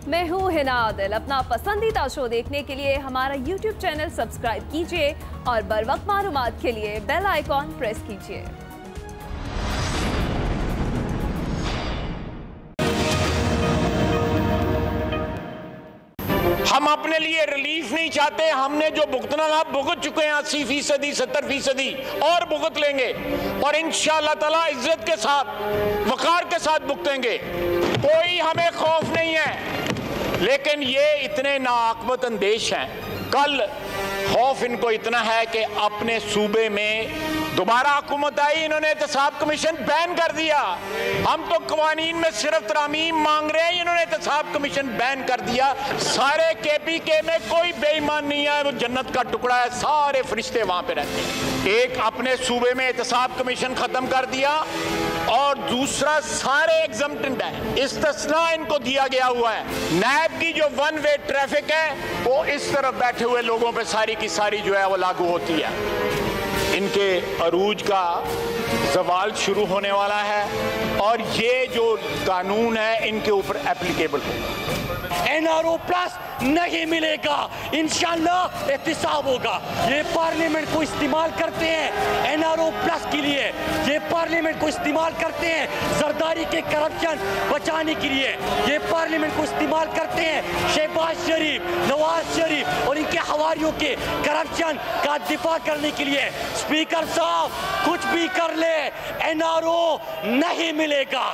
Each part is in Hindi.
मैं हूँ हिना आदिल। अपना पसंदीदा शो देखने के लिए हमारा YouTube चैनल सब्सक्राइब कीजिए और बर वक्त मालूमात के लिए बेल आइकॉन प्रेस कीजिए। हम अपने लिए रिलीफ नहीं चाहते। हमने जो भुगतना था भुगत चुके हैं 80%, 70% और भुगत लेंगे और इंशाअल्लाह ताला इज्जत के साथ, वकार के साथ भुगतेंगे। कोई हमें खौफ नहीं है, लेकिन ये इतने नाअक्बत अंदेश हैं। कल खौफ इनको इतना है कि अपने सूबे में दोबारा हुकूमत आई, इन्होंने एहतसाब कमीशन बैन कर दिया। हम तो कवानीन में सिर्फ तरामीम मांग रहे हैं, इन्होंने एहतसाब कमीशन बैन कर दिया। सारे KPK में कोई बेईमान नहीं है, वो जन्नत का टुकड़ा है, सारे फरिश्ते वहां पे रहते हैं। एक अपने सूबे में एहतसाब कमीशन खत्म कर दिया और दूसरा सारे एग्जम्प्टेड है, इस्तिस्ना इनको दिया गया हुआ है। नैब की जो वन वे ट्रैफिक है वो इस तरफ बैठे हुए लोगों पे सारी की सारी जो है वो लागू होती है। इनके अरूज का जवाल शुरू होने वाला है और ये जो कानून है इनके ऊपर एप्लीकेबल होगा। NRO प्लस नहीं मिलेगा, इंशाअल्लाह एहतिसाब होगा। ये पार्लियामेंट को इस्तेमाल करते हैं NRO प्लस के लिए, ये पार्लियामेंट को इस्तेमाल करते हैं जरदारी के करप्शन बचाने के लिए, ये पार्लियामेंट को इस्तेमाल करते हैं शहबाज शरीफ, नवाज शरीफ और इनके हवारियों के करप्शन का दिफा करने के लिए। स्पीकर साहब कुछ भी कर ले, NRO नहीं मिलेगा।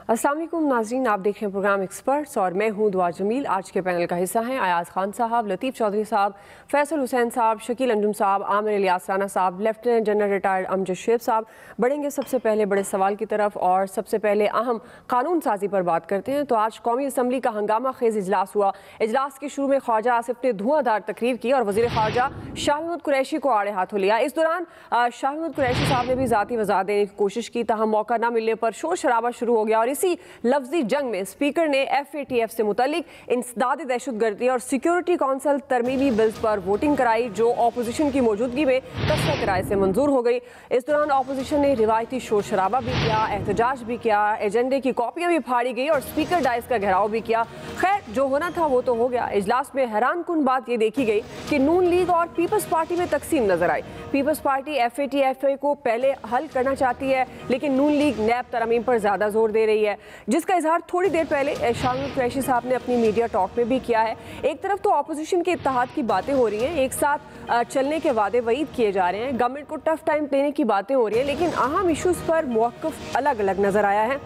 अस्सलाम वालेकुम नाज़रीन, आप देख रहे हैं प्रोग्राम एक्सपर्ट्स और मैं हूं दुआ जमील। आज के पैनल का हिस्सा हैं अयाज खान साहब, लतीफ़ चौधरी साहब, फैसल हुसैन साहब, शकील अंजुम साहब, Aamir Ilyas Rana Sahab, lieutenant general retired Amjad Sheikh Sahab. बढ़ेंगे सबसे पहले बड़े सवाल की तरफ और सबसे पहले अहम कानून साजी पर बात करते हैं। तो आज कौमी असम्बली का हंगामा खेज इजलास हुआ। इजलास के शुरू में ख्वाजा आसिफ ने धुआंधार तकरीर की और वज़ीर ख़ारजा शाह महमूद कुरैशी को आड़े हाथों लिया। इस दौरान शाह महमूद कुरैशी साहब ने भी ज़ाती वज़ाहत देने की कोशिश की, ताहम मौका न मिलने पर शोर शराबा शुरू हो गया और इसी लफ्जी जंग में स्पीकर ने FATF से मुतल्लिक इंसदाद दहशतगर्दी और सिक्योरिटी काउंसिल तरमीमी बिल्स पर वोटिंग कराई, जो ऑपोजिशन की मौजूदगी में कसरत राय से मंजूर हो गई। इस दौरान ऑपोजिशन ने रिवायती शोर शराबा भी किया, एहतजाज भी किया, एजेंडे की कॉपियां भी फाड़ी गई और स्पीकर डाइस का घेराव भी किया। खैर, जो होना था वो तो हो गया। इजलास में हैरान कुन बात ये देखी गई कि नून लीग और पीपल्स पार्टी में तकसीम नजर आई। पीपल्स पार्टी FATF को पहले हल करना चाहती है, लेकिन नून लीग नैब तरमीम पर ज्यादा जोर दे रही है, जिसका इजहार थोड़ी देर पहले शाह महमूद कुरैशी साहब ने अपनी मीडिया टॉक में भी किया है। एक तरफ तो अपोजिशन के इत्तेहाद की बातें हो रही हैं, एक साथ चलने के वादे वईद किए जा रहे हैं, गवर्नमेंट को टफ टाइम देने की बातें हो रही हैं, लेकिन अहम इशूज़ पर मौक़िफ़ अलग अलग नज़र आया है।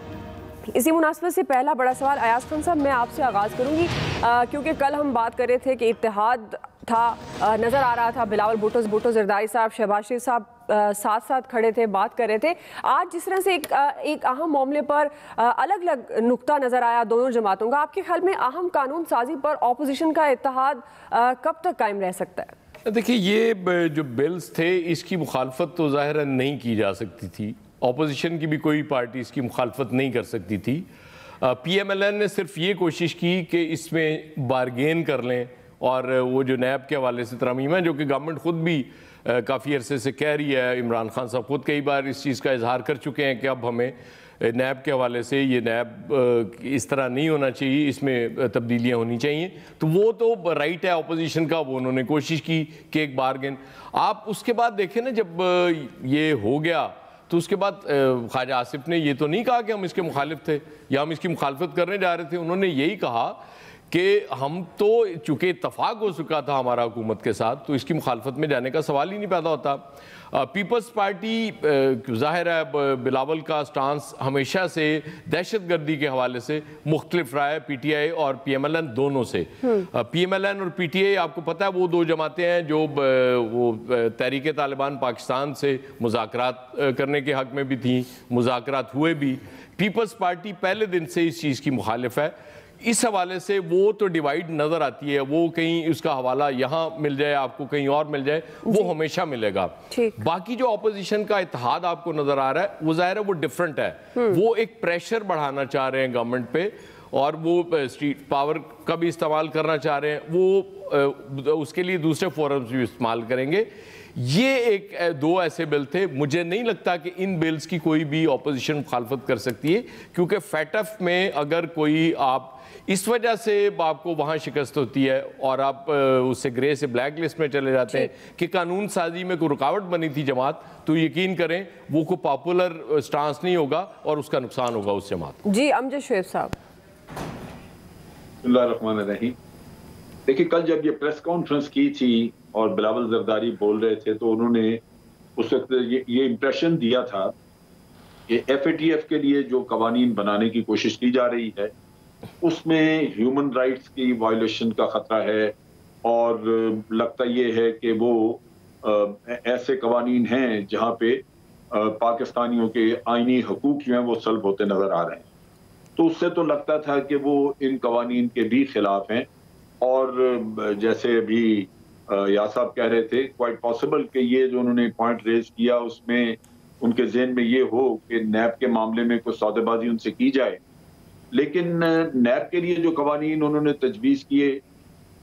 इसी मुनासबत से पहला बड़ा सवाल अयाज खान साहब, मैं आपसे आगाज़ करूँगी, क्योंकि कल हम बात कर रहे थे कि इत्तेहाद था, नज़र आ रहा था, बिलावल भुट्टो जरदारी साहब, शहबाज शरीफ साहब साथ साथ खड़े थे, बात कर रहे थे। आज जिस तरह से एक अहम मामले पर अलग अलग नुक्ता नज़र आया दोनों जमातों का, आपके ख्याल में अहम कानून साजी पर ऑपोजिशन का इत्तेहाद कब तक कायम रह सकता है? देखिए, ये जो बिल्स थे इसकी मुखालफत तो ज़ाहिरन नहीं की जा सकती थी, ऑपोजिशन की भी कोई पार्टी इसकी मुखालफत नहीं कर सकती थी। PMLN ने सिर्फ ये कोशिश की कि इसमें बारगेन कर लें और वो जो नैब के हवाले से तरमीम है, जो कि गवर्नमेंट ख़ुद भी काफ़ी अरसे से कह रही है, इमरान खान साहब खुद कई बार इस चीज़ का इजहार कर चुके हैं कि अब हमें नैब के हवाले से ये नैब इस तरह नहीं होना चाहिए, इसमें तब्दीलियाँ होनी चाहिए। तो वो तो राइट है अपोजिशन का, वो उन्होंने कोशिश की कि एक बारगेन। आप उसके बाद देखें ना, जब ये हो गया तो उसके बाद ख्वाजा आसिफ ने ये तो नहीं कहा कि हम इसके मुखालिफ थे या हम इसकी मुखालफत करने जा रहे थे। उन्होंने यही कहा कि हम तो चूँकि इत्तफाक हो चुका था हमारा हुकूमत के साथ, तो इसकी मुखालफत में जाने का सवाल ही नहीं पैदा होता। पीपल्स पार्टी ज़ाहिर है बिलावल का स्टांस हमेशा से दहशतगर्दी के हवाले से मुख्तलिफ रहा है, PTI और PMLN दोनों से। PMLN और PTI आपको पता है वो दो जमातें हैं जो वो तहरीक तालिबान पाकिस्तान से मुज़ाकरात करने के हक़ में भी थी, मुज़ाकरात हुए भी। पीपल्स पार्टी पहले दिन से इस चीज़ की मुखालिफ है। इस हवाले से वो तो डिवाइड नज़र आती है, वो कहीं उसका हवाला यहाँ मिल जाए आपको, कहीं और मिल जाए, वो हमेशा मिलेगा। बाकी जो अपोजिशन का इत्तेहाद आपको नज़र आ रहा है वो ज़ाहिर है वो डिफरेंट है। वो एक प्रेशर बढ़ाना चाह रहे हैं गवर्नमेंट पे और वो स्ट्रीट पावर का भी इस्तेमाल करना चाह रहे हैं, वो उसके लिए दूसरे फोरम्स भी इस्तेमाल करेंगे। ये एक दो ऐसे बिल थे। मुझे नहीं लगता कि इन बिल्स की कोई भी ऑपोजिशन मुखालफत कर सकती है, क्योंकि फैटफ में अगर कोई आप इस वजह से आपको वहाँ शिकस्त होती है और आप उससे ग्रे से ब्लैक लिस्ट में चले जाते हैं कि कानून साजी में कोई रुकावट बनी थी जमात, तो यकीन करें वो कोई पॉपुलर स्टांस नहीं होगा और उसका नुकसान होगा उस जमात। जी अमजद शुएब साहब। देखिए, कल जब ये प्रेस कॉन्फ्रेंस की थी और बिलावल जरदारी बोल रहे थे तो उन्होंने उस वक्त ये इंप्रेशन दिया था कि FATF के लिए जो कवानीन बनाने की कोशिश की जा रही है उसमें ह्यूमन राइट्स की वायलेशन का खतरा है, और लगता ये है कि वो ऐसे कवानीन हैं जहां पे पाकिस्तानियों के आईनी हकूक जो हैं वो सल्ब होते नजर आ रहे हैं। तो उससे तो लगता था कि वो इन कवानीन के भी खिलाफ हैं, और जैसे अभी या साहब कह रहे थे, क्वाइट पॉसिबल कि ये जो उन्होंने पॉइंट रेज किया उसमें उनके ज़हन में ये हो कि नैब के मामले में कोई सौदेबाजी उनसे की जाए। लेकिन नैब के लिए जो कवानीन उन्होंने तजवीज़ किए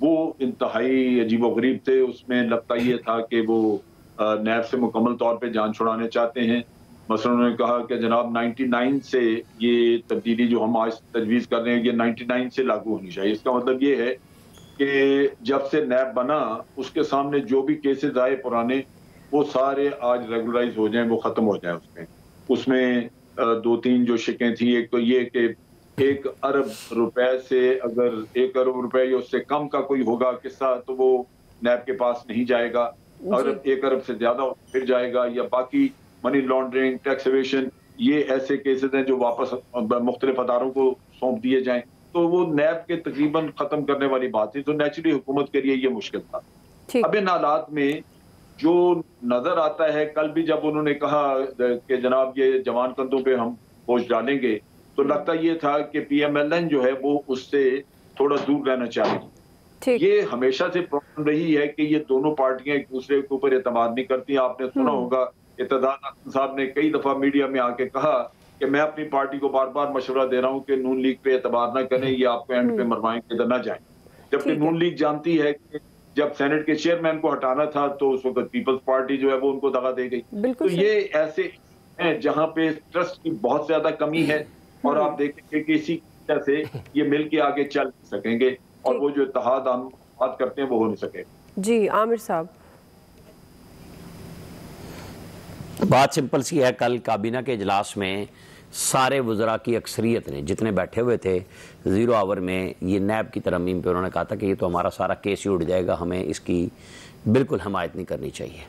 वो इंतहाई अजीबोगरीब थे। उसमें लगता ये था कि वो नैब से मुकम्मल तौर पे जान छुड़ाने चाहते हैं। मसलन उन्होंने कहा कि जनाब 99 से ये तब्दीली जो हम आज तजवीज़ कर रहे हैं ये 99 से लागू होनी चाहिए। इसका मतलब ये है कि जब से नैब बना उसके सामने जो भी केसेस आए पुराने वो सारे आज रेगुलराइज हो जाएं, वो ख़त्म हो जाए। उसमें 2-3 जो शिकें थी, एक तो ये कि 1 अरब रुपए से अगर 1 अरब रुपए या उससे कम का कोई होगा किस्सा तो वो नैब के पास नहीं जाएगा, और 1 अरब से ज्यादा फिर जाएगा, या बाकी मनी लॉन्ड्रिंग, टैक्स एवेशन, ये ऐसे केसेस हैं जो वापस मुख्तलिफ अदारों को सौंप दिए जाएं। तो वो नैब के तकरीबन खत्म करने वाली बात थी। तो नेचुरली हुकूमत के लिए ये मुश्किल था। अब इन हालात में जो नजर आता है, कल भी जब उन्होंने कहा कि जनाब ये जवान कंधों पे हम बोझ डालेंगे, तो लगता ये था कि PMLN जो है वो उससे थोड़ा दूर रहना चाहिए। ये हमेशा से प्रॉब्लम रही है कि ये दोनों पार्टियां एक दूसरे के ऊपर एतमाद नहीं करती। आपने सुना होगा इत्तेदाद साहब ने कई दफा मीडिया में आके कहा कि मैं अपनी पार्टी को बार बार मशवरा दे रहा हूँ कि नून लीग पे एतबार ना करें, ये आपको एंड पे मरवाएंगे, इधर ना जाएं। जबकि नून लीग जानती है कि जब सेनेट के चेयरमैन को हटाना था तो उस वक्त पीपल्स पार्टी जो है वो उनको दगा दे गई। तो ये ऐसे हैं जहाँ पे ट्रस्ट की बहुत ज्यादा कमी है, और आप देखेंगे कि इसी तरह से ये मिल के आगे चल सकेंगे और वो जो इत्तेहाद हम बात करते हैं वो हो नहीं सके। जी आमिर साहब। बात सिंपल सी है, कल काबीना के इजलास में सारे वज़रा की अक्सरियत ने जितने बैठे हुए थे 0 आवर में ये नैब की तरमीम पे उन्होंने कहा था कि ये तो हमारा सारा केस ही उड़ जाएगा, हमें इसकी बिल्कुल हमायत नहीं करनी चाहिए।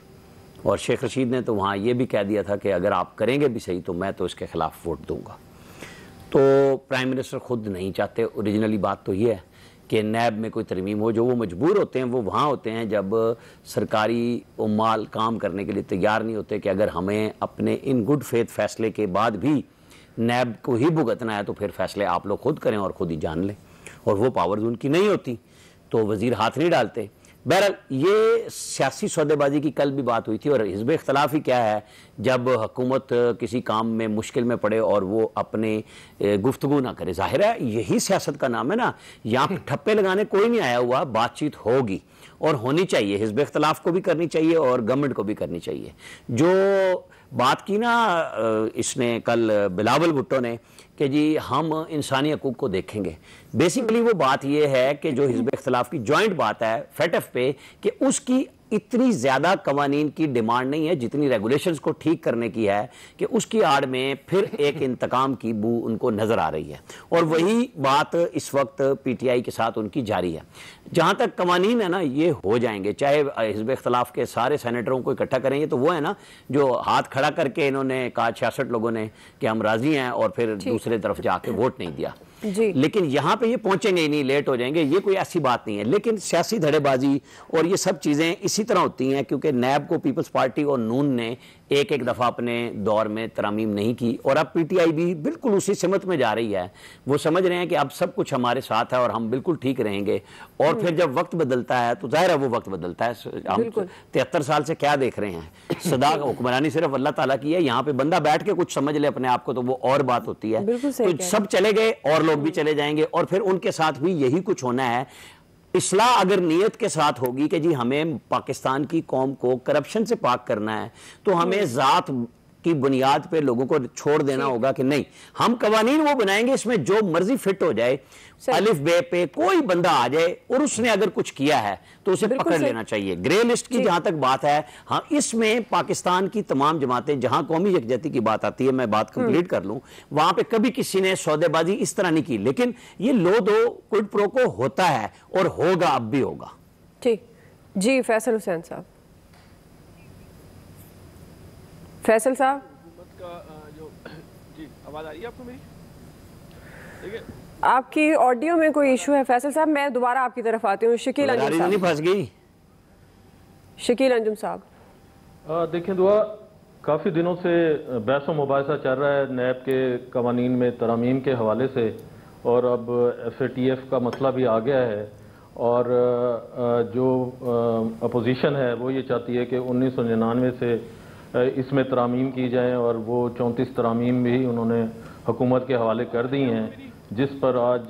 और शेख रशीद ने तो वहाँ ये भी कह दिया था कि अगर आप करेंगे भी सही तो मैं तो इसके ख़िलाफ़ वोट दूँगा। तो प्राइम मिनिस्टर ख़ुद नहीं चाहते। ओरिजिनली बात तो ये है कि नैब में कोई तरमीम हो। जो वो मजबूर होते हैं वो वहाँ होते हैं जब सरकारी उम्माल काम करने के लिए तैयार नहीं होते कि अगर हमें अपने इन गुड फेथ फैसले के बाद भी नैब को ही भुगतना है तो फिर फैसले आप लोग खुद करें और ख़ुद ही जान लें, और वो पावर्स उनकी नहीं होती तो वज़ीर हाथ नहीं डालते। बहरहाल ये सियासी सौदेबाजी की कल भी बात हुई थी, और हिज़्ब इख्तलाफ ही क्या है जब हुकूमत किसी काम में मुश्किल में पड़े और वो अपने गुफ्तगू ना करे। जाहिर है यही सियासत का नाम है ना, यहाँ ठप्पे लगाने कोई नहीं आया हुआ, बातचीत होगी और होनी चाहिए। हिज़्ब इख्तलाफ को भी करनी चाहिए और गवर्नमेंट को भी करनी चाहिए। जो बात की ना इसने कल बिलावल भुट्टो ने कि जी हम इंसानी हकूक़ को देखेंगे, बेसिकली वो बात ये है कि जो हिज़्ब इख्तलाफ की जॉइंट बात है फैटफ पे कि उसकी इतनी ज़्यादा कवानीन की डिमांड नहीं है जितनी रेगुलेशंस को ठीक करने की है, कि उसकी आड़ में फिर एक इंतकाम की बू उनको नज़र आ रही है, और वही बात इस वक्त PTI के साथ उनकी जारी है। जहाँ तक कवानीन है ना ये हो जाएंगे, चाहे हिज़्ब इख्तलाफ के सारे सेनेटरों को इकट्ठा करेंगे तो वो है ना जो हाथ खड़ा करके इन्होंने कहा 66 लोगों ने कि हम राज़ी हैं और फिर दूसरे तरफ जाके वोट नहीं दिया। लेकिन यहाँ पे ये पहुंचेंगे ही नहीं, लेट हो जाएंगे, ये कोई ऐसी बात नहीं है। लेकिन सियासी धड़ेबाजी और ये सब चीज़ें इसी तरह होती हैं क्योंकि नैब को पीपल्स पार्टी और नून ने एक एक दफ़ा अपने दौर में तरमीम नहीं की, और अब PTI भी बिल्कुल उसी सिमत में जा रही है। वो समझ रहे हैं कि अब सब कुछ हमारे साथ है और हम बिल्कुल ठीक रहेंगे, और फिर जब वक्त बदलता है तो जाहिर है वो वक्त बदलता है। हम 73 साल से क्या देख रहे हैं, सदा हुक्मरानी सिर्फ अल्लाह ताला की है। यहाँ पे बंदा बैठ के कुछ समझ ले अपने आप को तो वो और बात होती है। तो सब चले गए और लोग भी चले जाएंगे, और फिर उनके साथ भी यही कुछ होना है। इस्लाह अगर नीयत के साथ होगी कि जी हमें पाकिस्तान की कौम को करप्शन से पाक करना है, तो हमें ज़ात की बुनियाद पे लोगों को छोड़ देना होगा कि नहीं, हम कवानीन वो बनाएंगे इसमें जो मर्जी फिट हो जाए, अलिफ बे पे कोई बंदा आ जाए और उसने अगर कुछ किया है तो उसे पकड़ लेना चाहिए। ग्रे लिस्ट की जहां तक बात है, हाँ, इसमें पाकिस्तान की तमाम जमातें, जहां कौमी यकजहती की बात आती है, मैं बात कंप्लीट कर लूं, वहां पे कभी किसी ने सौदेबाजी इस तरह नहीं की, लेकिन ये लो दो क्विड प्रो को होता है और होगा, अब भी होगा। ठीक जी, फैसल हुसैन साहब। फैसल साहब, जी आवाज़ आ रही है आपको मेरी? देखिए, आपकी ऑडियो में कोई इशू है फैसल साहब? मैं दोबारा आपकी तरफ आती हूँ। शकील अंजुम साहब, फंस गई। शकील अंजुम साहब, देखें दुआ, काफ़ी दिनों से बहस व मुबाहिसा चल रहा है नैब के कवानीन में तरमीम के हवाले से, और अब FATF का मसला भी आ गया है, और जो अपोजिशन है वो ये चाहती है कि 1999 से इसमें तरामीम की जाएँ, और वो 34 तरामीम भी उन्होंने हुकूमत के हवाले कर दी हैं, जिस पर आज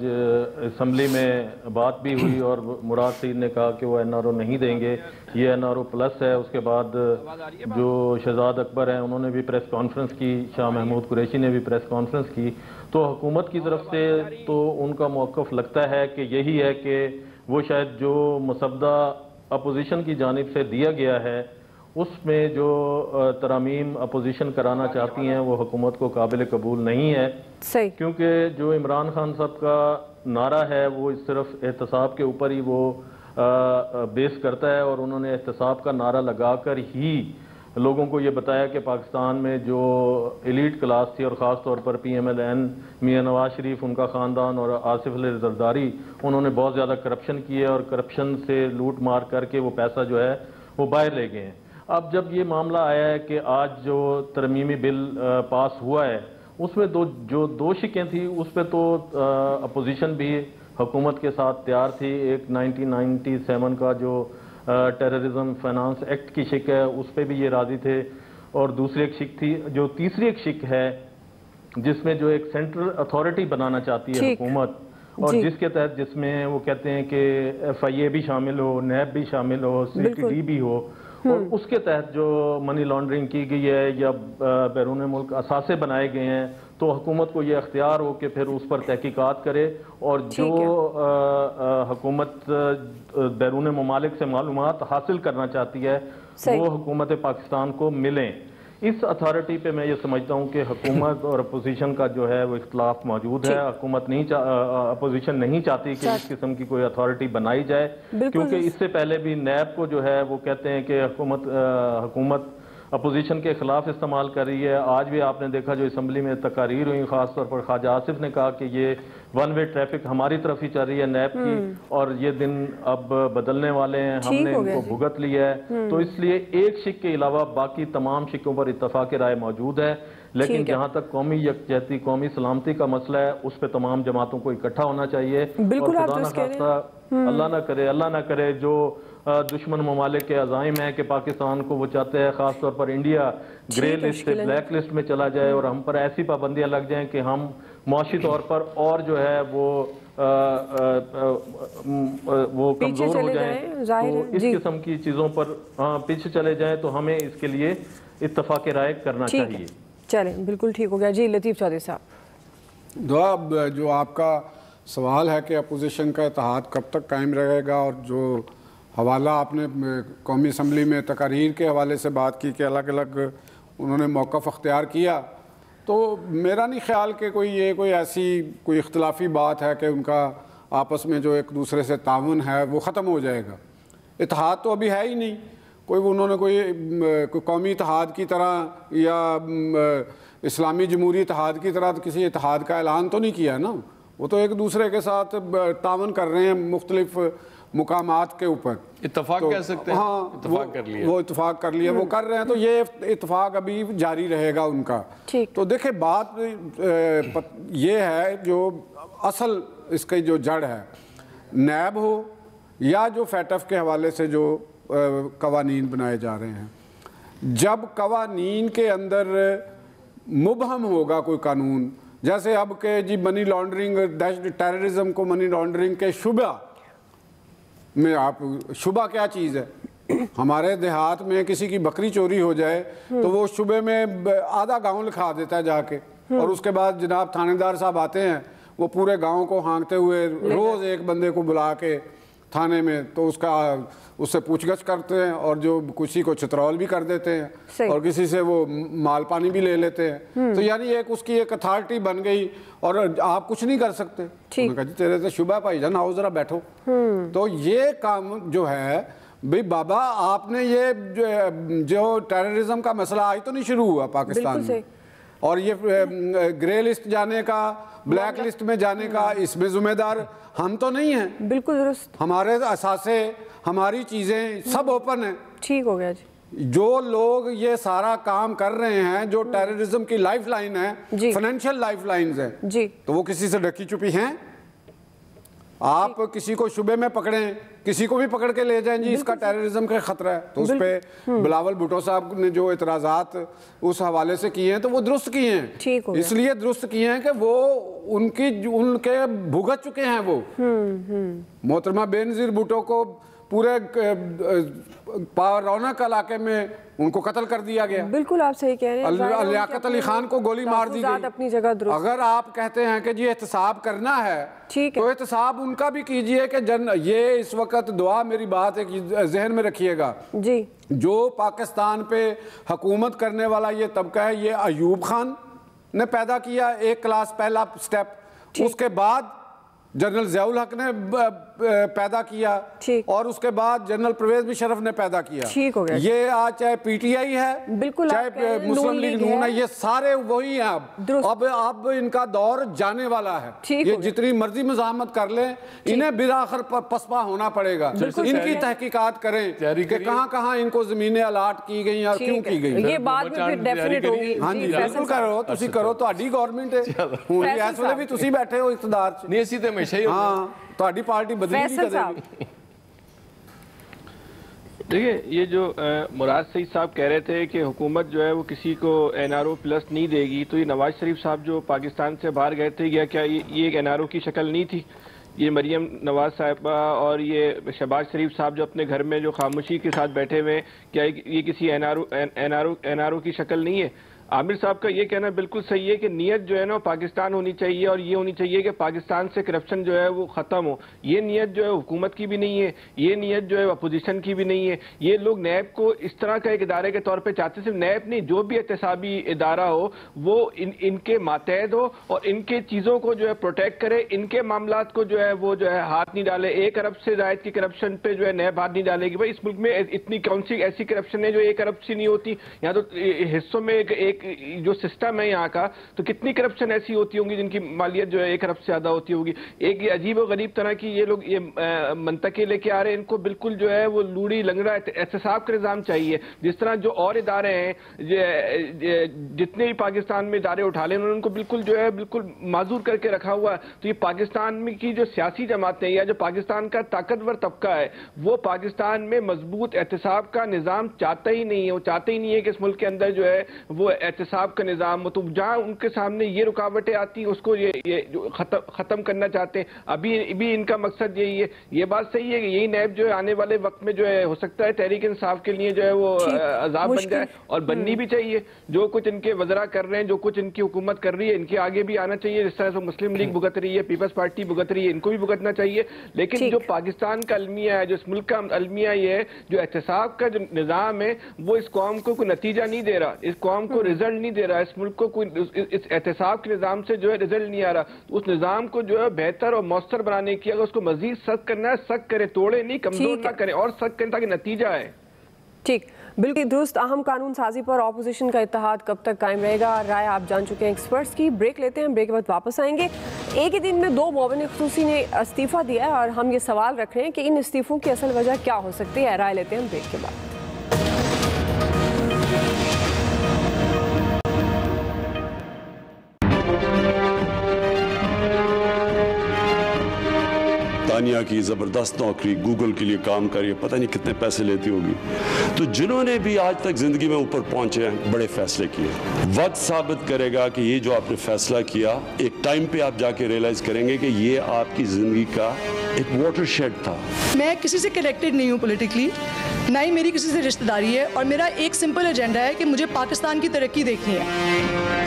असम्बली में बात भी हुई और मुराद सईद ने कहा कि वो NRO नहीं देंगे, ये NRO प्लस है। उसके बाद जो शहजाद अकबर हैं उन्होंने भी प्रेस कॉन्फ्रेंस की, शाह महमूद कुरैशी ने भी प्रेस कॉन्फ्रेंस की। तो हुकूमत की तरफ से तो उनका मौक़िफ़ लगता है कि यही है कि वो शायद जो मुसद्दा अपोजिशन की जानिब से दिया गया है उसमें जो तरामीम अपोजिशन कराना चाहती हैं वो हुकूमत को काबिल कबूल नहीं है। सही, क्योंकि जो इमरान खान साहब का नारा है वो सिर्फ एहतसाब के ऊपर ही वो बेस करता है, और उन्होंने एहतसाब का नारा लगाकर ही लोगों को ये बताया कि पाकिस्तान में जो एलीट क्लास थी, और ख़ास तौर पर PMLN, मियां नवाज शरीफ, उनका ख़ानदान और आसिफ अली जरदारी, उन्होंने बहुत ज़्यादा करप्शन की है, और करप्शन से लूट मार करके वो पैसा जो है वो बाहर ले गए हैं। अब जब ये मामला आया है कि आज जो तरमीमी बिल पास हुआ है उसमें जो दो शिकें थी उस पर तो अपोजिशन भी हुकूमत के साथ तैयार थी। एक 1997 का जो टेररिज्म फाइनेंस एक्ट की शिक है उस पर भी ये राजी थे, और दूसरी एक शिक थी, जो तीसरी एक शिक है जिसमें जो एक सेंट्रल अथॉरिटी बनाना चाहती है हुकूमत, और जिसके तहत जिसमें वो कहते हैं कि FIA भी शामिल हो, नैब भी शामिल हो, CPD भी हो, और उसके तहत जो मनी लॉन्ड्रिंग की गई है या बैरून मुल्क असासे बनाए गए हैं, तो हुकूमत को ये अख्तियार हो कि फिर उस पर तहकीकात करे, और जो हुकूमत बैरून ममालिक से मालूमात हासिल करना चाहती है वो हुकूमत पाकिस्तान को मिलें। इस अथॉरिटी पे मैं ये समझता हूँ कि हुकूमत और अपोजिशन का जो है वो इख्तलाफ मौजूद है। हुकूमत नहीं अपोजिशन नहीं चाहती कि इस किस्म की कोई अथॉरिटी बनाई जाए, क्योंकि इससे पहले भी नैब को जो है वो कहते हैं कि हुकूमत अपोजिशन के खिलाफ इस्तेमाल कर रही है। आज भी आपने देखा जो असम्बली में तकारीर हुई, खास तौर पर ख्वाजा आसिफ ने कहा कि ये वन वे ट्रैफिक हमारी तरफ ही चल रही है नैब की, और ये दिन अब बदलने वाले हैं, हमने इनको भुगत लिया है। तो इसलिए एक शिक के अलावा बाकी तमाम शिकों पर इत्तफाक राय मौजूद है, लेकिन जहां तक कौमी यकजहती, कौमी सलामती का मसला है उस पर तमाम जमातों को इकट्ठा होना चाहिए। और खुदा न खास्ता अल्लाह ना करे जो दुश्मन ममालिक के अज़ाइम है कि पाकिस्तान को वो चाहते हैं खास तौर पर इंडिया ग्रे लिस्ट से ब्लैक लिस्ट में चला जाए, और हम पर ऐसी पाबंदियां लग जाएं कि हम मुआशी तौर पर और जो है वो कमजोर हो जाएं। तो इस किस्म की चीज़ों पर पीछे चले जाएं, तो हमें इसके लिए इत्तफाक राय करना चाहिए। चले, बिल्कुल ठीक हो गया जी। लतीफ़ चौधरी साहब, दुआ, जो आपका सवाल है कि अपोजिशन का इत्तेहाद कब तक कायम रहेगा, और जो हवाला आपने कौमी असम्बली में तकारीर के हवाले से बात की कि अलग अलग उन्होंने मौक़िफ़ अख्तियार किया, तो मेरा नहीं ख्याल कि कोई ऐसी कोई इख्तलाफी बात है कि उनका आपस में जो एक दूसरे से ताउन है वो ख़त्म हो जाएगा। इत्तेहाद तो अभी है ही नहीं, उन्होंने कोई कौमी इत्तेहाद की तरह या इस्लामी जमहूरी इत्तेहाद की तरह तो किसी इत्तेहाद का ऐलान तो नहीं किया ना। वो तो एक दूसरे के साथ तावन कर रहे हैं मुख्तलिफ मुकामात के ऊपर। इत्तफाक कह सकते हैं। हाँ, इत्तफाक कर लिया, वो इत्तफाक कर लिया, वो कर रहे हैं, तो ये इत्तफाक अभी जारी रहेगा उनका। तो देखिए, बात ये है जो असल इसकी जो जड़ है, नैब हो या जो फैटफ के हवाले से जो कवानीन बनाए जा रहे हैं, जब कवानीन के अंदर मुबहम होगा कोई कानून, जैसे अब के जी मनी लॉन्ड्रिंग, टेररिज्म को मनी लॉन्ड्रिंग के शुबा में आप शुबा क्या चीज़ है? हमारे देहात में किसी की बकरी चोरी हो जाए तो वो शुबे में आधा गांव लिखा देता है जाके, और उसके बाद जनाब थानेदार साहब आते हैं, वो पूरे गांव को हाँकते हुए रोज़ एक बंदे को बुला के थाने में तो उससे पूछगछ करते हैं, और जो किसी को चित्रौल भी कर देते हैं और किसी से वो माल पानी भी ले लेते हैं। तो यानी एक उसकी एक अथॉरिटी बन गई और आप कुछ नहीं कर सकते। कहा जी तेरे से शुबा भाईजान आओ जरा बैठो। तो ये काम जो है भाई बाबा, आपने ये जो टेररिज्म का मसला आज तो नहीं शुरू हुआ पाकिस्तान में, और ये ग्रे लिस्ट जाने का, ब्लैक लिस्ट में जाने का, इसमें जिम्मेदार हम तो नहीं हैं। बिल्कुल दुरुस्त। हमारे असासे, हमारी चीज़ें सब ओपन है। ठीक हो गया जी। जो लोग ये सारा काम कर रहे हैं, जो टेररिज्म की लाइफ लाइन है, फाइनेंशियल लाइफ लाइन है जी, तो वो किसी से ढकी चुपी हैं? आप किसी को शुबे में पकड़ें, किसी को भी पकड़ के ले जाएं जी, इसका टेररिज्म का खतरा है, तो उस पर बिलावल भुट्टो साहब ने जो इतराज़ात उस हवाले से किए हैं तो वो दुरुस्त किए हैं। इसलिए दुरुस्त किए हैं कि वो उनके भुगत चुके हैं। वो मोहतरमा बेनज़ीर भुट्टो को पूरे रौनक इलाके में उनको कत्ल कर दिया गया। बिल्कुल आप सही कह रहे हैं। लियाकत अली खान को गोली मार दी गई। अपनी जगह दुरुस्त। अगर आप कहते हैं कि जी एहतसाब करना है, तो एहतसाब उनका भी कीजिए कि ये इस वक्त दुआ, मेरी बात एक जहन में रखिएगा जी, जो पाकिस्तान पे हुकूमत करने वाला ये तबका है, ये अयूब खान ने पैदा किया एक क्लास पहला स्टेप, उसके बाद जनरल ज़ियाउल हक ने पैदा किया, और उसके बाद जनरल परवेज मुशर्रफ ने पैदा किया। ठीक हो गया। ये आज चाहे पीटीआई है, बिल्कुल, चाहे मुस्लिम लीग नून है, ये सारे वही हैं। अब इनका दौर जाने वाला है। ये जितनी मर्जी मज़ाहमत कर लें, इन्हें बिलाखिर पसपा होना पड़ेगा। इनकी तहकीकात करें कि कहाँ इनको ज़मीनें अलाट की गई और क्यों की गई। ये बाद में फिर डेफिनेट होगी। हाँ जी बिल्कुल करो, तुसी करो, ਤੁਹਾਡੀ गवर्नमेंट है, इस वेले भी तुसी बैठे हो इख्तिदार च। नहीं, ਅਸੀਂ ਤੇ ਹਮੇਸ਼ਾ ही ਤੁਹਾਡੀ पार्टी बदली नहीं करेगी। देखिए, ये जो मुराद सईद साहब कह रहे थे कि हुकूमत जो है वो किसी को NRO प्लस नहीं देगी, तो ये नवाज शरीफ साहब जो पाकिस्तान से बाहर गए थे, क्या ये एक NRO की शक्ल नहीं थी? ये मरियम नवाज साहिबा और ये शहबाज शरीफ साहब जो अपने घर में जो खामोशी के साथ बैठे हुए, क्या ये किसी NRO की शक्ल नहीं है? आमिर साहब का ये कहना बिल्कुल सही है कि नीयत जो है ना पाकिस्तान होनी चाहिए, और ये होनी चाहिए कि पाकिस्तान से करप्शन जो है वो ख़त्म हो। ये नीयत जो है हुकूमत की भी नहीं है, ये नीयत जो है अपोजिशन की भी नहीं है। ये लोग नैब को इस तरह का एक इदारे के तौर पे चाहते, सिर्फ नैब नहीं, जो भी एहतसाबी इदारा हो वो इनके मातहत हो और इनके चीज़ों को जो है प्रोटेक्ट करे, इनके मामलात को जो है वो जो है हाथ नहीं डाले। 1 अरब से ज़ायद की करप्शन पे जो है नैब हाथ नहीं डालेगी। भाई इस मुल्क में इतनी कौन सी ऐसी करप्शन है जो 1 अरब से नहीं होती? यहाँ तो हिस्सों में एक जो सिस्टम है यहाँ का, तो कितनी करप्शन ऐसी होती होंगी जिनकी मालियत जो है 1 अरब से ज्यादा होती होगी। एक ये अजीब और गरीब तरह की ये लोग ये मंतके लेके आ रहे हैं, इनको बिल्कुल जो है वो लूड़ी लंगड़ा एहतसाब का निज़ाम चाहिए। जिस तरह जो और इदारे हैं, जितने भी पाकिस्तान में इदारे उठा लें, उनको बिल्कुल जो है बिल्कुल माजूर करके रखा हुआ है। तो ये पाकिस्तान में की जो सियासी जमातें या जो पाकिस्तान का ताकतवर तबका है, वो पाकिस्तान में मजबूत एहतसाब का निज़ाम चाहता ही नहीं है। वो चाहते ही नहीं है कि इस मुल्क के अंदर जो है वो एहतसाब का निज़ाम हो। तो जहाँ उनके सामने ये रुकावटें आती हैं, उसको ये जो ख़त्म करना चाहते हैं। अभी भी इनका मकसद यही है। ये बात सही है कि यही नैब जो है आने वाले वक्त में जो है हो सकता है तहरीक इंसाफ के लिए जो है वो अज़ाब बन जाए, और बननी भी चाहिए। जो कुछ इनके वज़रा कर रहे हैं, जो कुछ इनकी हुकूमत कर रही है, इनके आगे भी आना चाहिए। जिस तरह से मुस्लिम लीग भुगत रही है, पीपल्स पार्टी भुगत रही है, इनको भी भुगतना चाहिए। लेकिन जो पाकिस्तान का अलमिया है, जो इस मुल्क का अलमिया ये है, जो एहतसाब का जो निज़ाम है, वो इस कौम को कोई नतीजा नहीं दे रहा, इस कौम को रिजल्ट नहीं दे रहा, इस मुल्क को कोई इस एहतसाब के निज़ाम से जो है रिजल्ट नहीं आ रहा। उस निज़ाम को जो है बेहतर और मौसर बनाने की, अगर उसको मजीद सख्त करना है, सख्त करे, तोड़े नहीं, कमजोर ना करें, और सख्त करें ताकि नतीजा है। ठीक, बिल्कुल दुरुस्त। अहम कानून साजी पर ऑपोजिशन का इत्तेहाद कब तक कायम रहेगा, राय आप जान चुके हैं एक्सपर्ट्स की। ब्रेक लेते हैं, ब्रेक के बाद वापस आएंगे। एक ही दिन में 2 मुआविन ख़ुसूसी ने इस्तीफ़ा दिया है और हम ये सवाल रख रहे हैं कि इन इस्तीफ़ों की असल वजह क्या हो सकती है। राय लेते हैं ब्रेक के बाद। तानिया की ज़बरदस्त नौकरी, गूगल के लिए काम करिए, पता नहीं कितने पैसे लेती होगी। तो जिन्होंने भी आज तक ज़िंदगी में ऊपर पहुँचे हैं, बड़े फैसले किए। वक्त साबित करेगा कि ये जो आपने फैसला किया, एक टाइम पे आप जाके रियलाइज़ करेंगे कि ये आपकी ज़िंदगी का एक वाटरशेड था। मैं किसी से कनेक्टेड नहीं हूँ पॉलिटिकली, ना ही मेरी किसी से रिश्तेदारी है, और मेरा एक सिंपल एजेंडा है कि मुझे पाकिस्तान की तरक्की देखनी है।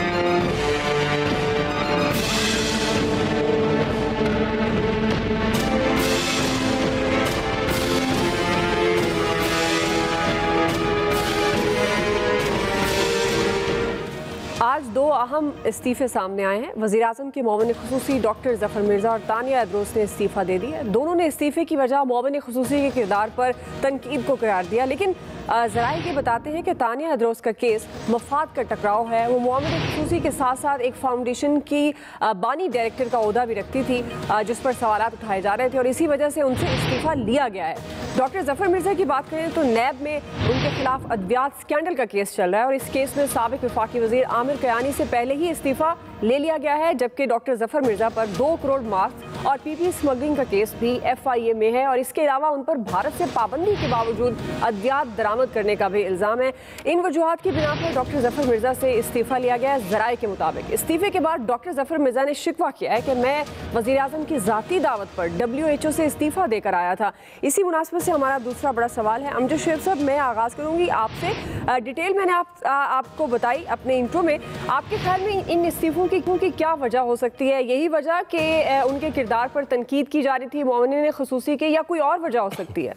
आज दो अहम इस्तीफे सामने आए हैं। वज़ीर-ए-आज़म के मुआविन ख़ुसूसी डॉक्टर ज़फ़र मिर्ज़ा और तानिया अदरोस ने इस्तीफ़ा दे दिया। दोनों ने इस्तीफ़े की वजह मुआविन ख़ुसूसी के किरदार पर तनकीद को करार दिया, लेकिन ज़राए ये बताते हैं कि तानिया अदरोस का केस मफाद का टकराव है। वो मुआविन ख़ुसूसी के साथ साथ एक फाउंडेशन की बानी डायरेक्टर का ओहदा भी रखती थी, जिस पर सवालात उठाए जा रहे थे, और इसी वजह से उनसे इस्तीफ़ा लिया गया है। डॉक्टर ज़फ़र मिर्ज़ा की बात करें तो नैब में उनके खिलाफ अद्वियात स्कैंडल का केस चल रहा है, और इस केस में साबिक वफाकी वज़ीर आमिर कयानी से पहले ही इस्तीफ़ा ले लिया गया है, जबकि डॉक्टर ज़फ़र मिर्ज़ा पर 2 करोड़ मास्क और पीपी स्मगलिंग का केस भी FIA में है, और इसके अलावा उन पर भारत से पाबंदी के बावजूद अद्वियात दरामद करने का भी इल्ज़ाम है। इन वजूहात की बिना पर डॉक्टर ज़फ़र मिर्ज़ा से इस्तीफ़ा लिया गया है। ज़राए के मुताबिक इस्तीफ़े के बाद डॉक्टर ज़फ़र मिर्ज़ा ने शिकवा किया है कि मैं वज़ीर-ए-आज़म की ज़ाती दावत पर WHO से इस्तीफ़ा देकर आया था। इसी मुनासिबत से हमारा दूसरा बड़ा सवाल है। अमजद शुएब साहब, मैं आगाज़ करूँगी आपसे। डिटेल मैंने आपको बताई अपने इंट्रो में। आपके ख्याल में इन इस्तीफ़ों की क्या वजह हो सकती है? यही वजह कि उनके किरदार पर तनकीद की जा रही थी मुआविन ख़ुसूसी के, या कोई और वजह हो सकती है?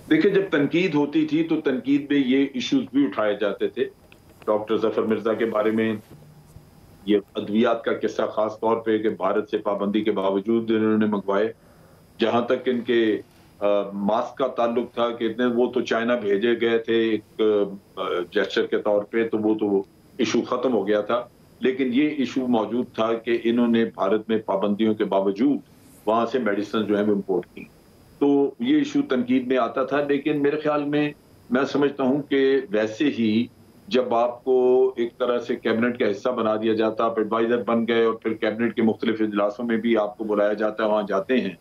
देखिए, जब तनकीद होती थी तो तनकीद में ये इश्यूज भी उठाए जाते थे। डॉक्टर ज़फ़र मिर्ज़ा के बारे में ये अद्वियात का किस्सा, खास तौर पे कि भारत से पाबंदी के बावजूद इन्होंने मंगवाए। जहां तक इनके मास्क का ताल्लुक था कि वो तो चाइना भेजे गए थे एक जेस्चर के तौर पे, तो वो तो इशू खत्म हो गया था, लेकिन ये इशू मौजूद था कि इन्होंने भारत में पाबंदियों के बावजूद वहां से मेडिसिन जो है वो इम्पोर्ट की, तो ये इशू तनकीद में आता था। लेकिन मेरे ख्याल में मैं समझता हूँ कि वैसे ही जब आपको एक तरह से कैबिनेट का हिस्सा बना दिया जाता, आप एडवाइजर बन गए और फिर कैबिनेट के मुख्तलिफ इजलासों में भी आपको बुलाया जाता है, वहाँ जाते हैं,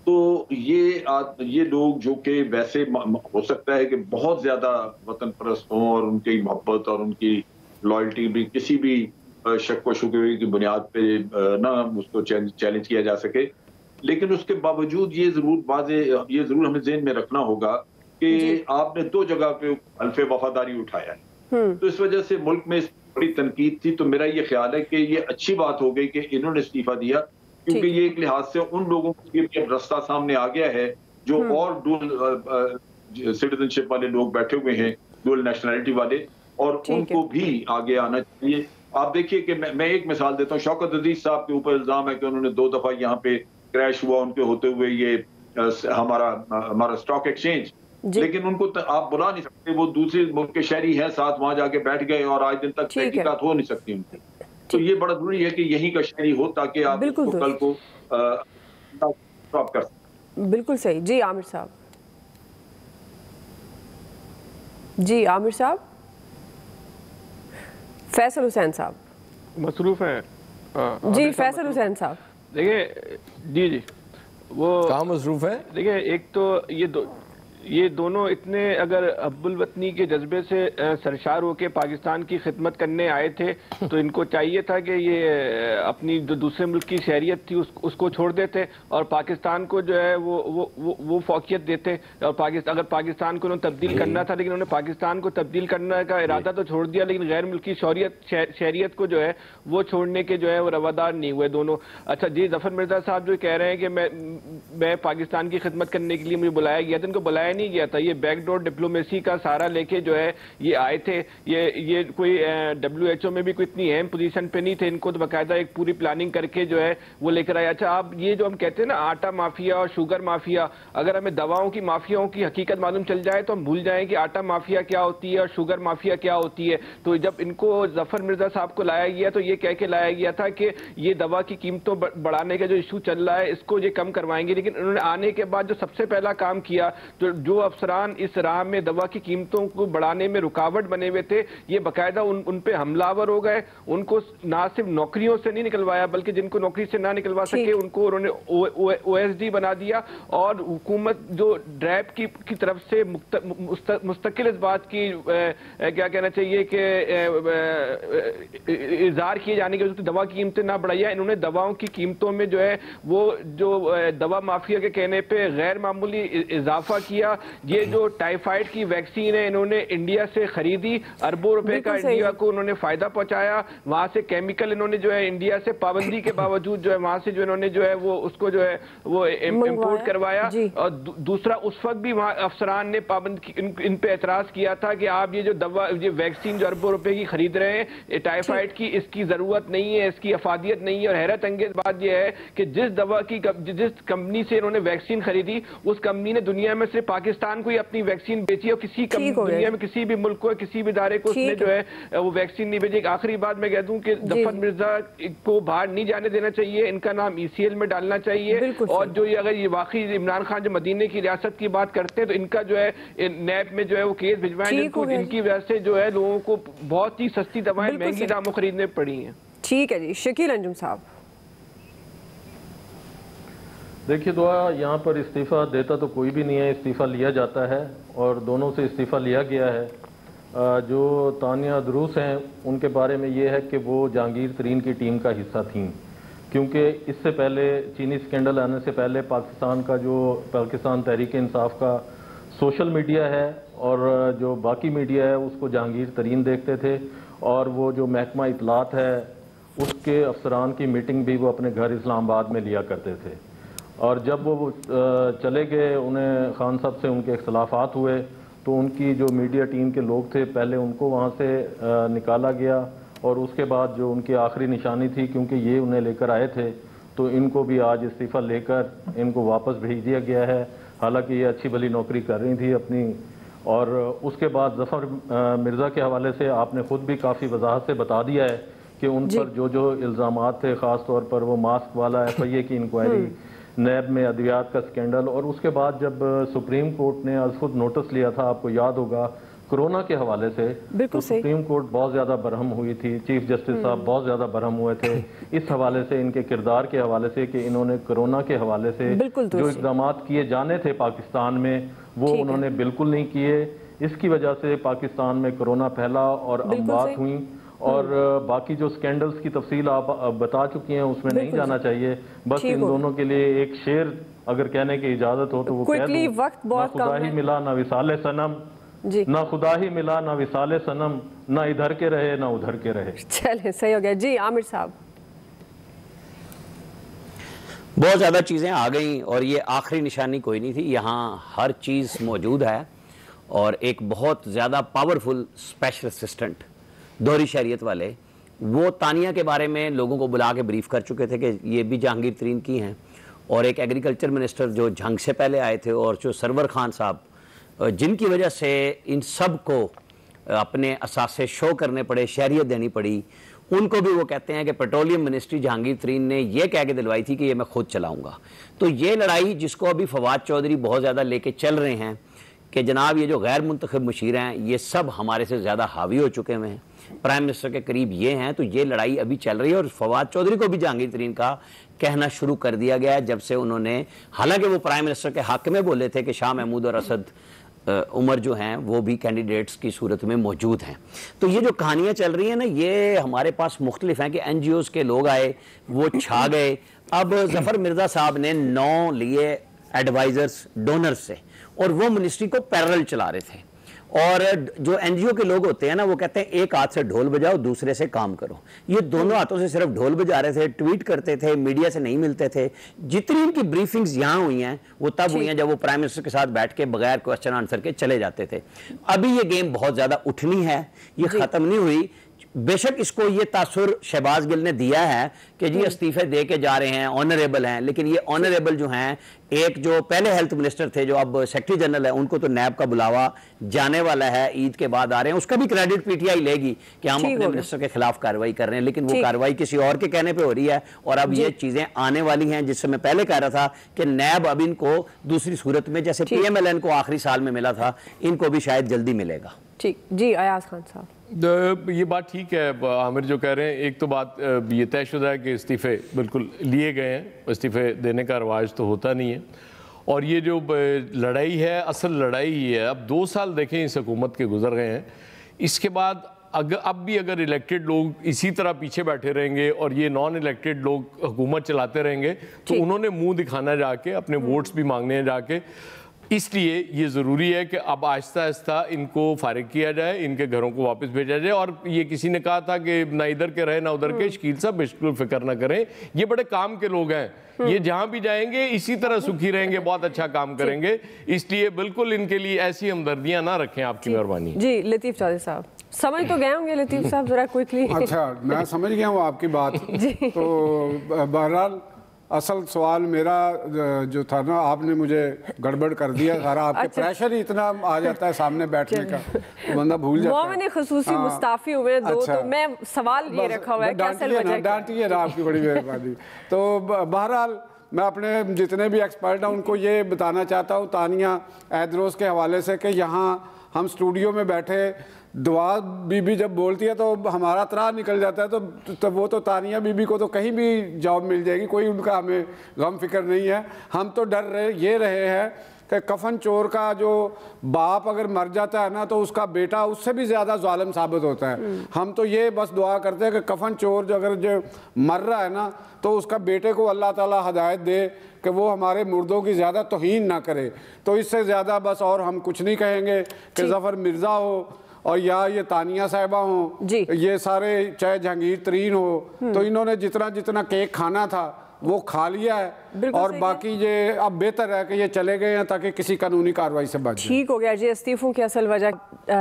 तो ये लोग जो कि वैसे हो सकता है कि बहुत ज्यादा वतन परस्त हों और उनकी मोहब्बत और उनकी लॉयल्टी भी किसी भी शक व शुबे की बुनियाद पे ना उसको चैलेंज किया जा सके, लेकिन उसके बावजूद ये जरूर हमें ज़हन में रखना होगा कि आपने 2 जगह पे हल्फे वफादारी उठाया है, तो इस वजह से मुल्क में बड़ी तनकीद थी। तो मेरा ये ख्याल है कि ये अच्छी बात हो गई कि इन्होंने इस्तीफा दिया, क्योंकि ये एक लिहाज से उन लोगों के लिए रास्ता सामने आ गया है जो और डुअल सिटीजनशिप वाले लोग बैठे हुए हैं, डुअल नेशनैलिटी वाले, और उनको भी आगे आना चाहिए। आप देखिए कि मैं एक मिसाल देता हूँ। शौकत अजीज साहब के ऊपर इल्जाम है कि उन्होंने 2 दफा यहाँ पे क्रैश हुआ उनके होते हुए ये हमारा स्टॉक एक्सचेंज, लेकिन उनको आप बुला नहीं सकते, वो दूसरे मुल्क के शहरी हैं, साथ वहां जाके बैठ गए और आज दिन तक तहकीकात हो नहीं सकती उनकी। तो ये बड़ा जरूरी है कि यहीं का शहरी हो ताकि आप कल को स्टॉप कर सकें। बिल्कुल सही। जी आमिर साहब। जी आमिर साहब। फैसल हुसैन साहब मसरूफ हैं। जी फैसल हुसैन साहब। देखिए जी वो कहाँ मसरूफ है? देखिए, एक तो ये दोनों इतने अगर अब्बुल वतनी के जज्बे से सरशार होकर पाकिस्तान की खिदमत करने आए थे, तो इनको चाहिए था कि ये अपनी जो दूसरे मुल्क की शहरियत थी उसको छोड़ देते और पाकिस्तान को जो है वो फौकियत देते। और अगर पाकिस्तान को उन्होंने तब्दील करना था, लेकिन उन्होंने पाकिस्तान को तब्दील करने का इरादा तो छोड़ दिया, लेकिन गैर मुल्की शहरियत को जो है वो छोड़ने के जो है वो रवादार नहीं हुए दोनों। अच्छा जी, ज़फ़र मिर्ज़ा साहब जो कह रहे हैं कि मैं पाकिस्तान की खिदमत करने के लिए मुझे बुलाया गया था, इनको बुलाया नहीं गया था। ये बैकडोर डिप्लोमेसी का सहारा लेके जो है ये आए थे। ये कोई WHO में भी कोई इतनी अहम पोजीशन पे नहीं थे, इनको तो बाकायदा एक पूरी प्लानिंग करके जो है वो लेकर आया। अच्छा, आप ये जो हम कहते हैं ना आटा माफिया और शुगर माफिया, अगर हमें दवाओं की माफियाओं की हकीकत मालूम चल जाए तो हम भूल जाएं कि आटा माफिया क्या होती है और शुगर माफिया क्या होती है। तो जब इनको ज़फ़र मिर्ज़ा साहब को लाया गया तो ये कह के लाया गया था कि ये दवा की कीमतों बढ़ाने का जो इशू चल रहा है इसको ये कम करवाएंगे, लेकिन उन्होंने आने के बाद जो सबसे पहला काम किया, तो जो अफसरान इस राह में दवा की कीमतों को बढ़ाने में रुकावट बने हुए थे, ये बाकायदा उन पे हमलावर हो गए। उनको ना सिर्फ नौकरियों से नहीं निकलवाया, बल्कि जिनको नौकरी से ना निकलवा सके उनको उन्होंने OSD बना दिया। और हुकूमत जो ड्रैब की तरफ से मुस्तकिल इस बात की क्या कहना चाहिए कि इज़हार किए जाने की दवा की कीमतें ना बढ़ाइया, इन्होंने दवाओं की कीमतों में जो है वो जो दवा माफिया के कहने पे गैर मामूली इजाफा किया। ये जो टाइफाइड की वैक्सीन है इन्होंने इंडिया से खरीदी, अरबों रुपए का इंडिया को उन्होंने फायदा पहुंचाया। वहां से केमिकल इन्होंने जो है इंडिया से पाबंदी के बावजूद जो है वहां से जो इन्होंने जो है वो उसको जो है वो इम्पोर्ट करवाया। और दूसरा उस वक्त भी वहां अफसरान ने पाबंदी इन पे एतराज किया था कि आप ये जो दवा ये वैक्सीन जो अरबों रुपए की खरीद रहे हैं टाइफाइड की, इसकी जरूरत नहीं है, इसकी अफादियत नहीं है। और हैरत अंगेज बात यह है कि जिस कंपनी से इन्होंने वैक्सीन खरीदी उस कंपनी ने दुनिया में सिर्फ पाकिस्तान को ही अपनी वैक्सीन बेची और किसी दुनिया में किसी भी मुल्क को किसी भी इदारे को उसने जो है वो वैक्सीन नहीं भेजी। आखिरी बात मैं कह दूं कि जफर मिर्जा को बाहर नहीं जाने देना चाहिए, इनका नाम ECL में डालना चाहिए। और जो ये अगर ये वाकई इमरान खान जो मदीने की रियासत की बात करते हैं तो इनका जो है नैब में जो है वो केस भिजवाएं, इनकी वजह से जो है लोगों को बहुत ही सस्ती दवाएं महंगी दामों खरीदने पड़ी हैं। ठीक है जी, शकील अंजुम साहब। देखिए दुआ, यहाँ पर इस्तीफ़ा देता तो कोई भी नहीं है, इस्तीफ़ा लिया जाता है और दोनों से इस्तीफ़ा लिया गया है। जो तानिया दुरूस हैं उनके बारे में ये है कि वो जहांगीर तरीन की टीम का हिस्सा थीं, क्योंकि इससे पहले चीनी स्कैंडल आने से पहले पाकिस्तान तहरीक इंसाफ का सोशल मीडिया है और जो बाकी मीडिया है उसको जहांगीर तरीन देखते थे। और वो जो महकमा इतलात है उसके अफसरान की मीटिंग भी वो अपने घर इस्लामाबाद में लिया करते थे। और जब वो चले गए, उन्हें खान साहब से उनके इख्तलाफात हुए तो उनकी जो मीडिया टीम के लोग थे पहले उनको वहाँ से निकाला गया और उसके बाद जो उनकी आखिरी निशानी थी, क्योंकि ये उन्हें लेकर आए थे, तो इनको भी आज इस्तीफ़ा लेकर इनको वापस भेज दिया गया है। हालांकि ये अच्छी भली नौकरी कर रही थी अपनी। और उसके बाद जफ़र मिर्ज़ा के हवाले से आपने ख़ुद भी काफ़ी वजाहत से बता दिया है कि उन पर जो इल्ज़ामात थे, ख़ास तौर पर वो मास्क वाला FIA की इंक्वायरी, नैब में अद्वियात का स्कैंडल, और उसके बाद जब सुप्रीम कोर्ट ने आज खुद नोटिस लिया था, आपको याद होगा कोरोना के हवाले से, तो सुप्रीम कोर्ट बहुत ज़्यादा बरहम हुई थी, चीफ जस्टिस साहब बहुत ज़्यादा बरहम हुए थे इस हवाले से, इनके किरदार के हवाले से कि इन्होंने कोरोना के हवाले से जो इक़दाम किए जाने थे पाकिस्तान में वो उन्होंने बिल्कुल नहीं किए। इसकी वजह से पाकिस्तान में कोरोना फैला और अमवात हुई। और बाकी जो स्कैंडल्स की तफसील आप बता चुकी हैं उसमें नहीं जाना चाहिए। बस इन दोनों के लिए एक शेर अगर कहने की इजाज़त हो तो वो कह दूं, ना खुदा ही मिला ना विसाले सनम, ना खुदा ही मिला ना विसाले सनम, ना इधर के रहे ना उधर के रहे। चले, सही हो गया जी। आमिर साहब, बहुत ज़्यादा चीज़ें आ गई और ये आखिरी निशानी कोई नहीं थी, यहाँ हर चीज़ मौजूद है। और एक बहुत ज़्यादा पावरफुल स्पेशल असिस्टेंट दोहरी शरीयत वाले, वो तानिया के बारे में लोगों को बुला के ब्रीफ कर चुके थे कि ये भी जहांगीर तरीन की हैं। और एक एग्रीकल्चर मिनिस्टर जो जंग से पहले आए थे और जो सरवर खान साहब, जिनकी वजह से इन सब को अपने असासे शो करने पड़े, शहरियत देनी पड़ी, उनको भी वो कहते हैं कि पेट्रोलियम मिनिस्ट्री जहांगीर तरीन ने ये कह के दिलवाई थी कि ये मैं खुद चलाऊंगा। तो ये लड़ाई जिसको अभी फवाद चौधरी बहुत ज़्यादा लेके चल रहे हैं कि जनाब ये जो गैर मुंतखब मुशीर हैं ये सब हमारे से ज़्यादा हावी हो चुके हुए हैं, प्राइम मिनिस्टर के करीब ये हैं, तो ये लड़ाई अभी चल रही है। और फवाद चौधरी को भी जहांगीर तरीन का कहना शुरू कर दिया गया है जब से उन्होंने, हालांकि वो प्राइम मिनिस्टर के हक में बोले थे कि शाह महमूद और असद उमर जो हैं वो भी कैंडिडेट्स की सूरत में मौजूद हैं। तो ये जो कहानियाँ चल रही हैं ना, ये हमारे पास मुख्तलिफ हैं कि NGOs के लोग आए, वो छा गए। अब जफ़र मिर्ज़ा साहब ने 9 लिए एडवाइज़र्स डोनर्स से, और वो मिनिस्ट्री को पैरेलल चला रहे थे। और जो NGO के लोग होते हैं ना, वो कहते हैं एक हाथ से ढोल बजाओ, दूसरे से काम करो। ये दोनों हाथों से सिर्फ ढोल बजा रहे थे, ट्वीट करते थे, मीडिया से नहीं मिलते थे। जितनी इनकी ब्रीफिंग्स यहाँ हुई हैं वो तब हुई हैं जब वो प्राइम मिनिस्टर के साथ बैठ के बगैर क्वेश्चन आंसर के चले जाते थे। अभी ये गेम बहुत ज़्यादा उठनी है, ये ख़त्म नहीं हुई। बेशक इसको ये तासुर शहबाज गिल ने दिया है कि जी इस्तीफे दे के जा रहे हैं, ऑनरेबल हैं, लेकिन ये ऑनरेबल जो हैं, एक जो पहले हेल्थ मिनिस्टर थे जो अब सेक्रेटरी जनरल है, उनको तो नैब का बुलावा जाने वाला है, ईद के बाद आ रहे हैं, उसका भी क्रेडिट पीटीआई लेगी कि हम अपने मिनिस्टर के खिलाफ कार्रवाई कर रहे हैं, लेकिन वो कार्रवाई किसी और के कहने पे हो रही है। और अब ये चीजें आने वाली हैं, जिससे मैं पहले कह रहा था कि नैब अब इनको दूसरी सूरत में, जैसे PMLN को आखिरी साल में मिला था, इनको भी शायद जल्दी मिलेगा। ठीक जी, अयाज खान साहब, ये बात ठीक है आमिर जो कह रहे हैं। एक तो बात ये तयशुदा है कि इस्तीफ़े बिल्कुल लिए गए हैं, इस्तीफ़े देने का रवाज तो होता नहीं है। और ये जो लड़ाई है, असल लड़ाई ही है। अब 2 साल देखें इस हुकूमत के गुजर गए हैं, इसके बाद अब भी अगर इलेक्टेड लोग इसी तरह पीछे बैठे रहेंगे और ये नॉन इलेक्टेड लोग हुकूमत चलाते रहेंगे, तो उन्होंने मुंह दिखाना जाके, अपने वोट्स भी मांगने हैं जाके। इसलिए ये ज़रूरी है कि अब आहिस्ता आहिस्ता इनको फारिग किया जाए, इनके घरों को वापस भेजा जाए। और ये किसी ने कहा था कि ना इधर के रहे ना उधर के, शकील साहब बिल्कुल फिक्र ना करें, ये बड़े काम के लोग हैं, ये जहां भी जाएंगे इसी तरह सुखी रहेंगे, बहुत अच्छा काम करेंगे। इसलिए बिल्कुल इनके लिए ऐसी हमदर्दियां ना रखें, आपकी मेहरबानी। जी लतीफ़ चौधरी साहब, समझ तो गए होंगे लतीफ़ साहब, जरा क्विकली। अच्छा, मैं समझ गया हूँ आपकी बात। तो बहरहाल असल सवाल मेरा जो था ना, आपने मुझे गड़बड़ कर दिया सारा। आपके प्रेशर ही इतना आ जाता है सामने बैठने का, तो बंदा भूल जाता है। वो मैंने खुसूसी मुस्ताफी हुए दो, तो मैं सवाल ये रखा हुआ है, डांटिए ना, आपकी बड़ी मेहरबानी। तो बहरहाल मैं अपने जितने भी एक्सपर्ट हैं उनको ये बताना चाहता हूँ तानिया ऐदरोज़ के हवाले से कि यहाँ हम स्टूडियो में बैठे, दुआ बीबी जब बोलती है तो हमारा त्राह निकल जाता है। तो वो तो तानिया बीबी को तो कहीं भी जॉब मिल जाएगी, कोई उनका हमें गम फिक्र नहीं है। हम तो डर रहे हैं कि कफन चोर का जो बाप अगर मर जाता है ना, तो उसका बेटा उससे भी ज़्यादा ज़ालिम साबित होता है। हम तो ये बस दुआ करते हैं कि कफन चोर जो अगर जो मर रहा है ना, तो उसका बेटे को अल्लाह ताला हिदायत दे कि वो हमारे मुर्दों की ज़्यादा तौहीन ना करे। तो इससे ज़्यादा बस और हम कुछ नहीं कहेंगे कि ज़फ़र मिर्ज़ा हो और या ये तानिया साहिबा हो, ये सारे चाहे जहांगीर तरीन हो, तो इन्होंने जितना जितना केक खाना था वो खा लिया है। और बाकी ये अब बेहतर है कि ये चले गए हैं ताकि किसी कानूनी कार्रवाई से बच। ठीक हो गया जी, इस्तीफों की असल वजह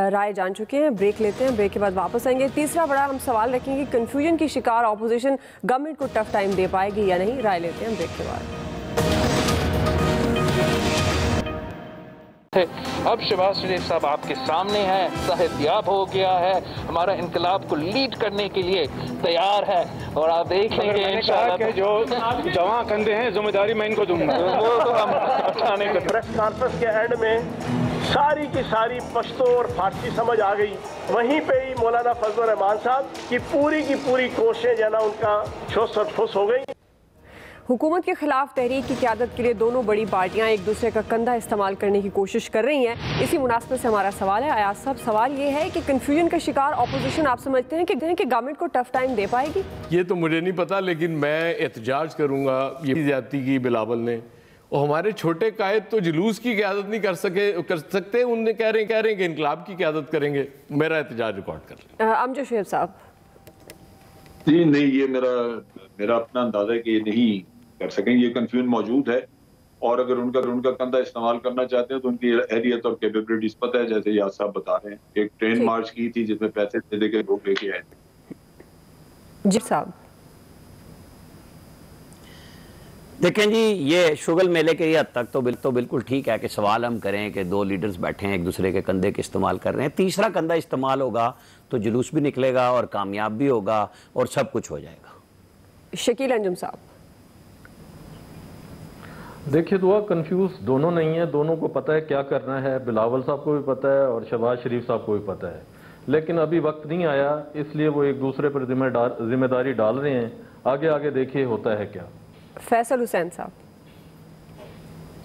राय जान चुके हैं। ब्रेक लेते हैं, ब्रेक के बाद वापस आएंगे। तीसरा बड़ा हम सवाल रखेंगे, कन्फ्यूजन की शिकार अपोजिशन गवर्नमेंट को टफ टाइम दे पाएगी या नहीं। राय लेते हैं ब्रेक के बाद। अब शहबाज शरीफ साहब आपके सामने हैं, सेहतयाब हो गया है, हमारा इनकलाब को लीड करने के लिए तैयार है। और आप देख लेंगे इंशाअल्लाह कि जो जवां कंधे हैं जिम्मेदारी मैं इनको दूंगा, वो तो हम उठाने को। प्रेस कॉन्फ्रेंस के एंड में सारी की सारी पश्तो और फारसी समझ आ गई। वहीं पे ही मौलाना फजल रहमान साहब की पूरी कोशिशें जो है ना उनका ठुस और फुस हो गई। हुकूमत के खिलाफ तहरीक की क़यादत के लिए दोनों बड़ी पार्टियां एक दूसरे का कंधा इस्तेमाल करने की कोशिश कर रही हैं। इसी मुनासिबत से हमारा सवाल है, अयाज साहब, सवाल ये है कि कन्फ्यूजन का शिकार अपोजिशन आप समझते हैं कि गवर्नमेंट को टफ टाइम दे पाएगी? ये तो मुझे नहीं पता, लेकिन मैं एहतजाज करूँगा। ये ज्यादती की बिलावल ने, और हमारे छोटे कायद तो जुलूस की क़यादत नहीं कर सकते। उन्हें कह रहे हैं कि इनकलाब की क़यादत करेंगे। मेरा एहतजाज रिकॉर्ड कर लें। अमजद शुएब साहब। जी नहीं, ये मेरा अपना अंदाजा है कि ये नहीं कर सकेंगे। ये कंफ्यूजन मौजूद है, और अगर उनका कंधा इस्तेमाल करना चाहते हैं तो उनकी अहलियत और कैपेबिलिटीज पता है। जैसे याद साहब बता रहे हैं, एक ट्रेन मार्च की थी जिसमें पैसे दे के लोग लेके आए थे। जी साहब, देखें जी, ये शुगल मेले के हद तक तो बिल्कुल ठीक है कि सवाल हम करें कि दो लीडर्स बैठे हैं, एक दूसरे के कंधे के इस्तेमाल कर रहे हैं। तीसरा कंधा इस्तेमाल होगा तो जुलूस भी निकलेगा और कामयाब भी होगा और सब कुछ हो जाएगा। शकील अंजुम साहब। देखिए दुआ, कंफ्यूज दोनों नहीं है, दोनों को पता है क्या करना है। बिलावल साहब को भी पता है और शहबाज शरीफ साहब को भी पता है, लेकिन अभी वक्त नहीं आया, इसलिए वो एक दूसरे पर जिम्मेदारी डाल रहे हैं। आगे आगे देखिए होता है क्या। फैसल हुसैन साहब।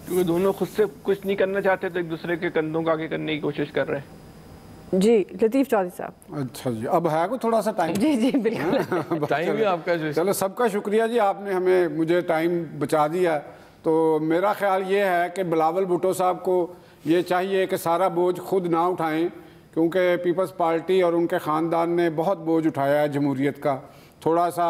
क्योंकि दोनों खुद से कुछ नहीं करना चाहते तो एक दूसरे के कंधों को आगे करने की कोशिश कर रहे हैं। जी लतीफ़ चौधरी साहब। अच्छा जी, अब है को थोड़ा सा टाइम? जी बिल्कुल। टाइम भी आपका। चलो, सबका शुक्रिया जी, आपने मुझे टाइम बचा दिया। तो मेरा ख्याल ये है कि बिलावल भुट्टो साहब को ये चाहिए कि सारा बोझ खुद ना उठाएं, क्योंकि पीपल्स पार्टी और उनके ख़ानदान ने बहुत बोझ उठाया है जमहूरियत का। थोड़ा सा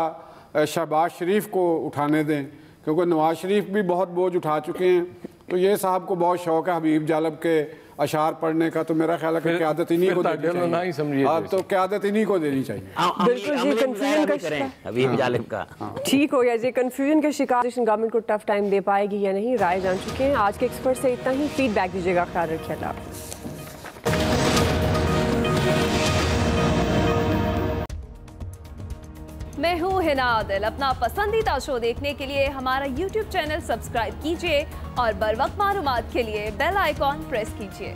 शहबाज शरीफ को उठाने दें, क्योंकि नवाज शरीफ भी बहुत बोझ उठा चुके हैं। तो ये साहब को बहुत शौक़ है हबीब जालब के अशार पढ़ने का, तो मेरा ख्याल है कि क़यादत इन्हीं को देनी चाहिए। अब तो क़यादत इन्हीं को देनी चाहिए। बिल्कुल, ये कंफ्यूजन का ठीक हो गया। ये कंफ्यूजन का शिकार गवर्नमेंट को टफ टाइम दे पाएगी या नहीं, राय जान चुके हैं। आज के एक्सपर्ट से इतना ही, फीडबैक दीजिएगा, ख्याल रखिएगा। मैं हूँ हिना आदिल। अपना पसंदीदा शो देखने के लिए हमारा YouTube चैनल सब्सक्राइब कीजिए और बर वक्त मालूमात के लिए बेल आइकॉन प्रेस कीजिए।